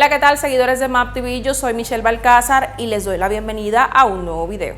Hola, ¿qué tal, seguidores de MAP TV? Yo soy Michelle Balcázar y les doy la bienvenida a un nuevo video.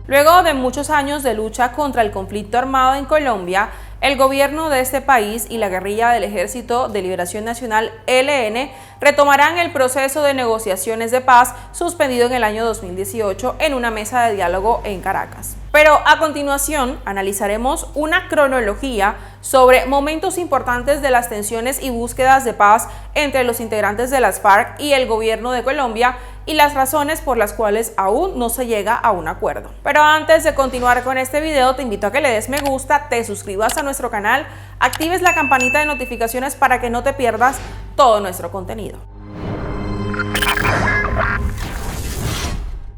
Luego de muchos años de lucha contra el conflicto armado en Colombia, el gobierno de este país y la guerrilla del Ejército de Liberación Nacional, ELN, retomarán el proceso de negociaciones de paz suspendido en el año 2018 en una mesa de diálogo en Caracas. Pero a continuación analizaremos una cronología sobre momentos importantes de las tensiones y búsquedas de paz entre los integrantes de las FARC y el gobierno de Colombia y las razones por las cuales aún no se llega a un acuerdo. Pero antes de continuar con este video, te invito a que le des me gusta, te suscribas a nuestro canal, actives la campanita de notificaciones para que no te pierdas todo nuestro contenido.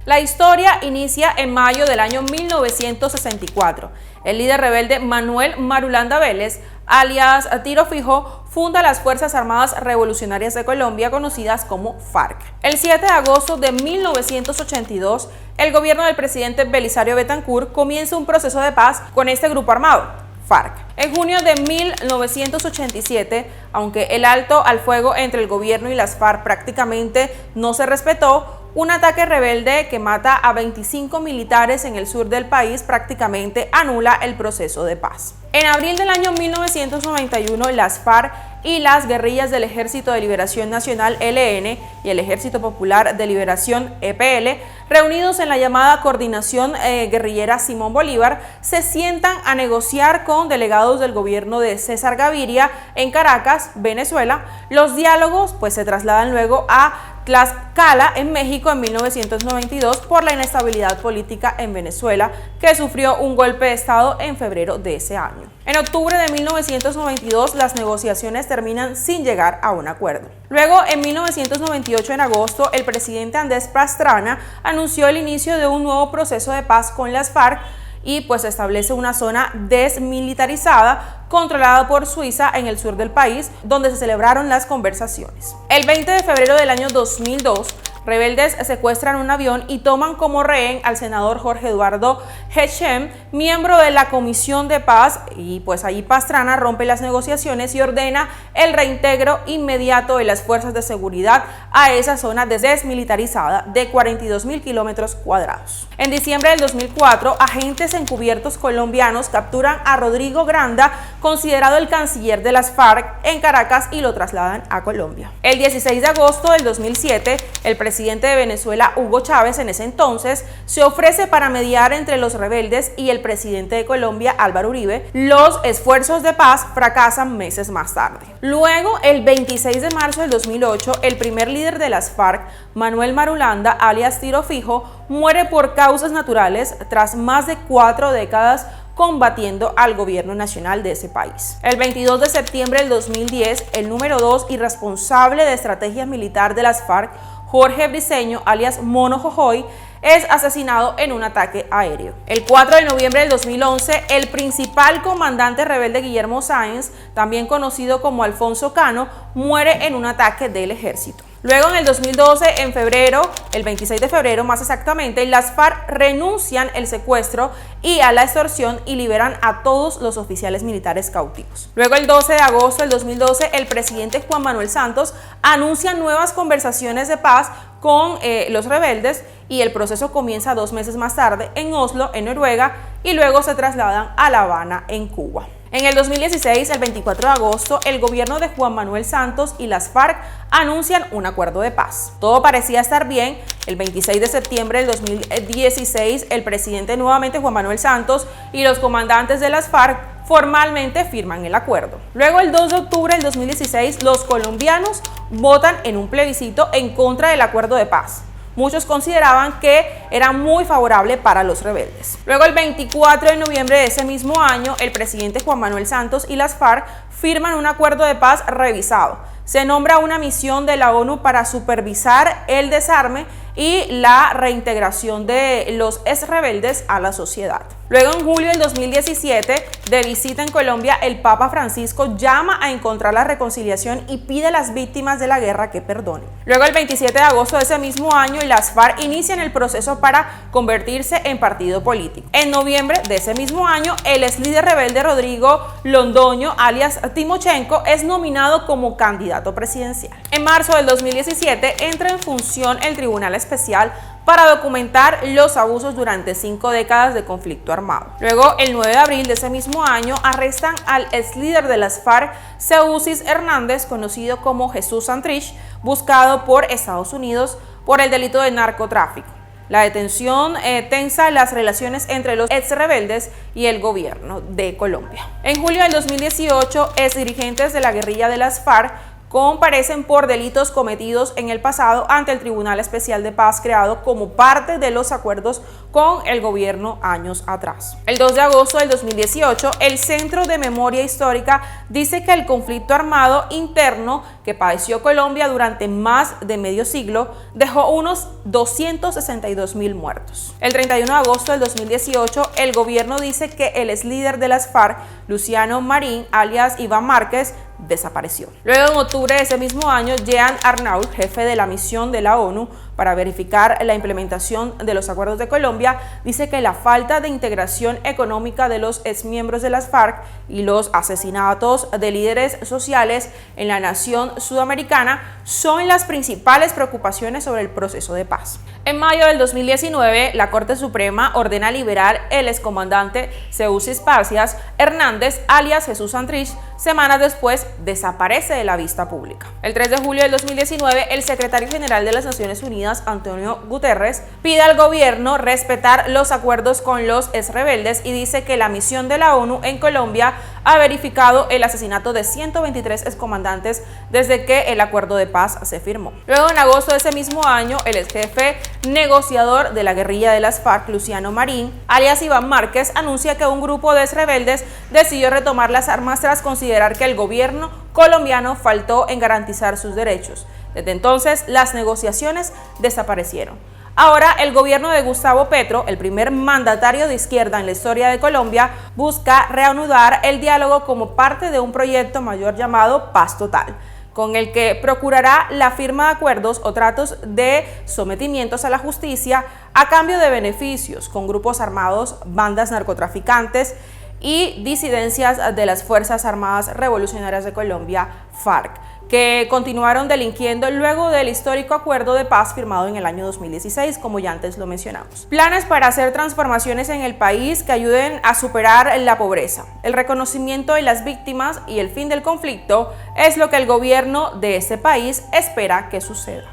La historia inicia en mayo del año 1964. El líder rebelde Manuel Marulanda Vélez, alias Tiro Fijo, funda las Fuerzas Armadas Revolucionarias de Colombia, conocidas como FARC. El 7 de agosto de 1982, el gobierno del presidente Belisario Betancur comienza un proceso de paz con este grupo armado, FARC. En junio de 1987, aunque el alto al fuego entre el gobierno y las FARC prácticamente no se respetó, un ataque rebelde que mata a 25 militares en el sur del país prácticamente anula el proceso de paz. En abril del año 1991, las FARC y las guerrillas del Ejército de Liberación Nacional, ELN, y el Ejército Popular de Liberación, EPL, reunidos en la llamada Coordinación Guerrillera Simón Bolívar, se sientan a negociar con delegados del gobierno de César Gaviria en Caracas, Venezuela. Los diálogos se trasladan luego a Tlaxcala, en México, en 1992 por la inestabilidad política en Venezuela, que sufrió un golpe de Estado en febrero de ese año. En octubre de 1992, las negociaciones terminan sin llegar a un acuerdo. Luego, en 1998, en agosto, el presidente Andrés Pastrana anunció el inicio de un nuevo proceso de paz con las FARC y establece una zona desmilitarizada controlada por Suiza en el sur del país, donde se celebraron las conversaciones. El 20 de febrero del año 2002, rebeldes secuestran un avión y toman como rehén al senador Jorge Eduardo Hechem, miembro de la Comisión de Paz, y ahí Pastrana rompe las negociaciones y ordena el reintegro inmediato de las fuerzas de seguridad a esa zona desmilitarizada de 42.000 kilómetros cuadrados. En diciembre del 2004, agentes encubiertos colombianos capturan a Rodrigo Granda, considerado el canciller de las FARC, en Caracas, y lo trasladan a Colombia. El 16 de agosto del 2007, el presidente de Venezuela, Hugo Chávez, en ese entonces, se ofrece para mediar entre los rebeldes y el presidente de Colombia, Álvaro Uribe. Los esfuerzos de paz fracasan meses más tarde. Luego, el 26 de marzo del 2008, el primer líder de las FARC, Manuel Marulanda, alias Tiro Fijo, muere por causas naturales tras más de 4 décadas combatiendo al gobierno nacional de ese país. El 22 de septiembre del 2010, el número 2 y responsable de estrategia militar de las FARC, Jorge Briceño, alias Mono Jojoy, es asesinado en un ataque aéreo. El 4 de noviembre del 2011, el principal comandante rebelde Guillermo Sáenz, también conocido como Alfonso Cano, muere en un ataque del ejército. Luego, en el 2012, en febrero, el 26 de febrero más exactamente, las FARC renuncian el secuestro y a la extorsión y liberan a todos los oficiales militares cautivos. Luego, el 12 de agosto del 2012, el presidente Juan Manuel Santos anuncia nuevas conversaciones de paz con los rebeldes, y el proceso comienza 2 meses más tarde en Oslo, en Noruega, y luego se trasladan a La Habana, en Cuba. En el 2016, el 24 de agosto, el gobierno de Juan Manuel Santos y las FARC anuncian un acuerdo de paz. Todo parecía estar bien. El 26 de septiembre del 2016, el presidente nuevamente Juan Manuel Santos y los comandantes de las FARC formalmente firman el acuerdo. Luego, el 2 de octubre del 2016, los colombianos votan en un plebiscito en contra del acuerdo de paz. Muchos consideraban que era muy favorable para los rebeldes. Luego, el 24 de noviembre de ese mismo año, el presidente Juan Manuel Santos y las FARC firman un acuerdo de paz revisado. Se nombra una misión de la ONU para supervisar el desarme y la reintegración de los exrebeldes a la sociedad. Luego, en julio del 2017, de visita en Colombia, el Papa Francisco llama a encontrar la reconciliación y pide a las víctimas de la guerra que perdonen. Luego, el 27 de agosto de ese mismo año, las FARC inician el proceso para convertirse en partido político. En noviembre de ese mismo año, el ex líder rebelde Rodrigo Londoño, alias Timochenko, es nominado como candidato presidencial. En marzo del 2017 entra en función el Tribunal Especial para documentar los abusos durante 5 décadas de conflicto armado. Luego, el 9 de abril de ese mismo año, arrestan al ex líder de las FARC, Seusis Hernández, conocido como Jesús Santrich, buscado por Estados Unidos por el delito de narcotráfico. La detención tensa las relaciones entre los ex rebeldes y el gobierno de Colombia. En julio del 2018, ex dirigentes de la guerrilla de las FARC comparecen por delitos cometidos en el pasado ante el Tribunal Especial de Paz creado como parte de los acuerdos con el gobierno años atrás. El 2 de agosto del 2018, el Centro de Memoria Histórica dice que el conflicto armado interno que padeció Colombia durante más de medio siglo dejó unos 262.000 muertos. El 31 de agosto del 2018, el gobierno dice que el ex líder de las FARC, Luciano Marín, alias Iván Márquez, desapareció. Luego, en octubre de ese mismo año, Jean Arnault, jefe de la misión de la ONU para verificar la implementación de los acuerdos de Colombia, dice que la falta de integración económica de los exmiembros de las FARC y los asesinatos de líderes sociales en la nación sudamericana son las principales preocupaciones sobre el proceso de paz. En mayo del 2019, la Corte Suprema ordena liberar el excomandante Seusis Parcias Hernández, alias Jesús Santrich. Semanas después, desaparece de la vista pública. El 3 de julio del 2019, el secretario general de las Naciones Unidas, Antonio Guterres, pide al gobierno respetar los acuerdos con los ex rebeldes y dice que la misión de la ONU en Colombia ha verificado el asesinato de 123 excomandantes desde que el acuerdo de paz se firmó. Luego, en agosto de ese mismo año, el ex jefe negociador de la guerrilla de las FARC, Luciano Marín, alias Iván Márquez, anuncia que un grupo de ex rebeldes decidió retomar las armas tras considerar que el gobierno colombiano faltó en garantizar sus derechos. Desde entonces, las negociaciones desaparecieron. Ahora, el gobierno de Gustavo Petro, el primer mandatario de izquierda en la historia de Colombia, busca reanudar el diálogo como parte de un proyecto mayor llamado Paz Total, con el que procurará la firma de acuerdos o tratos de sometimientos a la justicia a cambio de beneficios con grupos armados, bandas narcotraficantes y disidencias de las Fuerzas Armadas Revolucionarias de Colombia, FARC, que continuaron delinquiendo luego del histórico acuerdo de paz firmado en el año 2016, como ya antes lo mencionamos. Planes para hacer transformaciones en el país que ayuden a superar la pobreza, el reconocimiento de las víctimas y el fin del conflicto es lo que el gobierno de este país espera que suceda.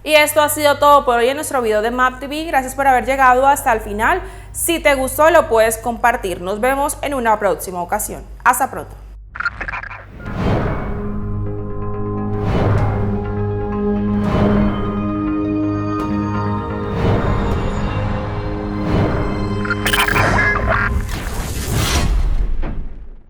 Y esto ha sido todo por hoy en nuestro video de MAP TV. Gracias por haber llegado hasta el final. Si te gustó, lo puedes compartir. Nos vemos en una próxima ocasión. Hasta pronto.